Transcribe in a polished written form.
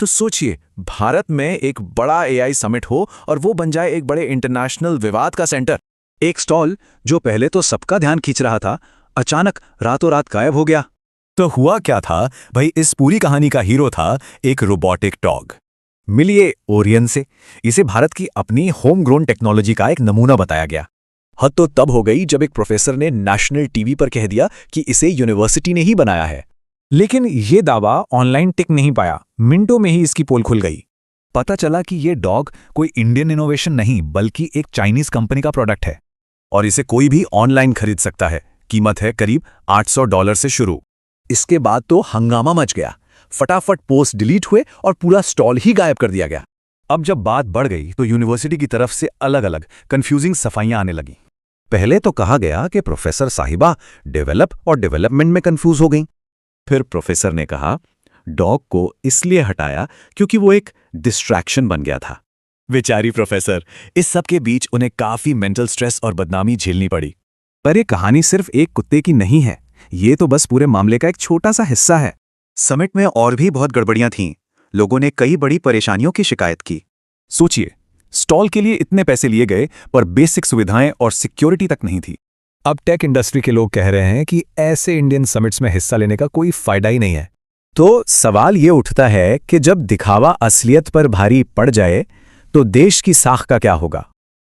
तो सोचिए, भारत में एक बड़ा एआई समिट हो और वो बन जाए एक बड़े इंटरनेशनल विवाद का सेंटर। एक स्टॉल जो पहले तो सबका ध्यान खींच रहा था, अचानक रातों रात गायब हो गया। तो हुआ क्या था भाई, इस पूरी कहानी का हीरो था एक रोबोटिक डॉग। मिलिए ओरियन से। इसे भारत की अपनी होम ग्रोन टेक्नोलॉजी का एक नमूना बताया गया। हद तो तब हो गई जब एक प्रोफेसर ने नेशनल टीवी पर कह दिया कि इसे यूनिवर्सिटी ने ही बनाया है। लेकिन ये दावा ऑनलाइन टिक नहीं पाया, मिनटों में ही इसकी पोल खुल गई। पता चला कि ये डॉग कोई इंडियन इनोवेशन नहीं बल्कि एक चाइनीज कंपनी का प्रोडक्ट है और इसे कोई भी ऑनलाइन खरीद सकता है। कीमत है करीब $800 से शुरू। इसके बाद तो हंगामा मच गया, फटाफट पोस्ट डिलीट हुए और पूरा स्टॉल ही गायब कर दिया गया। अब जब बात बढ़ गई तो यूनिवर्सिटी की तरफ से अलग अलग कंफ्यूजिंग सफाइयां आने लगी। पहले तो कहा गया कि प्रोफेसर साहिबा डेवलप और डेवलपमेंट में कंफ्यूज हो गई। फिर प्रोफेसर ने कहा डॉग को इसलिए हटाया क्योंकि वो एक डिस्ट्रैक्शन बन गया था। बेचारी प्रोफेसर, इस सब के बीच उन्हें काफी मेंटल स्ट्रेस और बदनामी झेलनी पड़ी। पर ये कहानी सिर्फ एक कुत्ते की नहीं है, ये तो बस पूरे मामले का एक छोटा सा हिस्सा है। समिट में और भी बहुत गड़बड़ियां थीं। लोगों ने कई बड़ी परेशानियों की शिकायत की। सोचिए, स्टॉल के लिए इतने पैसे लिए गए पर बेसिक सुविधाएं और सिक्योरिटी तक नहीं थी। अब टेक इंडस्ट्री के लोग कह रहे हैं कि ऐसे इंडियन समिट्स में हिस्सा लेने का कोई फायदा ही नहीं है। तो सवाल ये उठता है कि जब दिखावा असलियत पर भारी पड़ जाए तो देश की साख का क्या होगा।